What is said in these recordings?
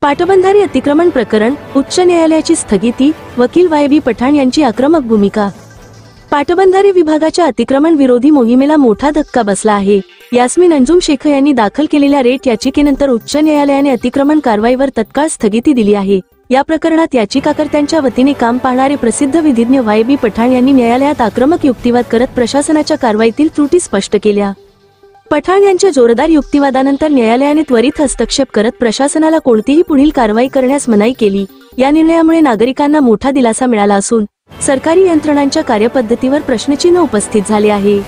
पाटबंधारे अतिक्रमण प्रकरण, उच्च न्यायालयाची स्थगिती, वकील वाय.बी. पठाण यांची आक्रमक भूमिका। पाटबंधारे विभागाच्या अतिक्रमण विरोधी मोहिमेला मोठा धक्का बसला आहे। यास्मीन अंजुम शेख यांनी दाखल केलेल्या रेट याचिकेनंतर उच्च न्यायालयाने अतिक्रमण कारवाईवर तत्काळ स्थगिती दिली आहे। या प्रकरणात याचिकाकर्त्यांच्या वतीने काम पाहणारे प्रसिद्ध विधिज्ञ वाय.बी. पठाण यांनी न्यायालयात आक्रमक युक्तिवाद करत प्रशासनाच्या कारवाईतील त्रुटी स्पष्ट केल्या। पठाण यांच्या जोरदार युक्तिवादानंतर न्यायालयाने त्वरित हस्तक्षेप करत प्रशासनाला कोणतीही पुढील कारवाई करण्यास मनाई केली। या निर्णयामुळे नागरिकांना मोठा दिलासा मिळाला असून सरकारी यंत्रणांच्या कार्यपद्धतीवर प्रश्नचिन्ह उपस्थित झाले आहे।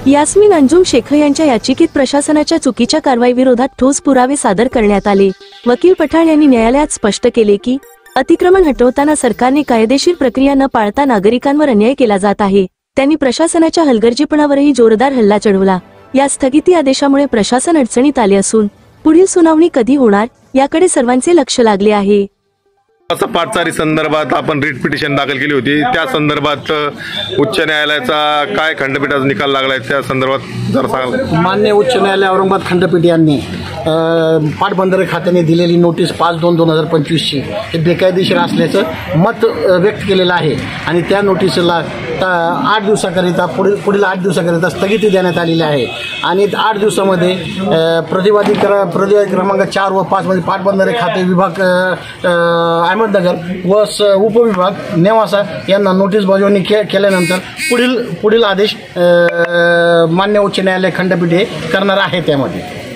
यास्मीन अंजुम शेख यांच्या याचिकेत प्रशासनाच्या चुकीच्या कारवाईविरोधात ठोस पुरावे सादर करण्यात आले। वकील पठाण यांनी न्यायालयात स्पष्ट केले की अतिक्रमण हटवताना सरकारने कायदेशीर प्रक्रिया न पाळता नागरिकांवर अन्याय केला जात आहे। त्यांनी प्रशासनाच्या हलगर्जीपणावरही जोरदार हल्ला चढवला। या स्थगिती आदेशामुळे प्रशासन अडचणीत आले असून पुढील सुनावणी कधी होणार याकडे सर्वांचे लक्ष लागले आहे। पाटचारी संदर्भात आपण रिट पिटिशन दाखल केली होती, त्या संदर्भात उच्च न्यायालयाचा काय खंडपीठाचा निकाल लागलाय त्या संदर्भात जरा सांगा। मान्य उच्च न्यायालय औरंगाबाद खंडपीठ यांनी पाटबंधारे खात्याने दिलेली नोटीस 5/2/2025 हे बेकायदेशीर असल्याचं मत व्यक्त केलेलं आहे आणि त्या नोटीसला 8 दिवसाकरिता पुढील 8 दिवसाकरिता स्थगिती देण्यात आलेली आहे आणि 8 दिवसामध्ये प्रतिवादी क्रमांक 4 व 5 मध्ये पाटबंधारे खाते विभाग अहमदनगर व उपविभाग नेवासा यांना नोटीस बजावणी केल्यानंतर पुढील आदेश मान्य उच्च न्यायालय खंडपीठ हे करणार आहे त्यामध्ये।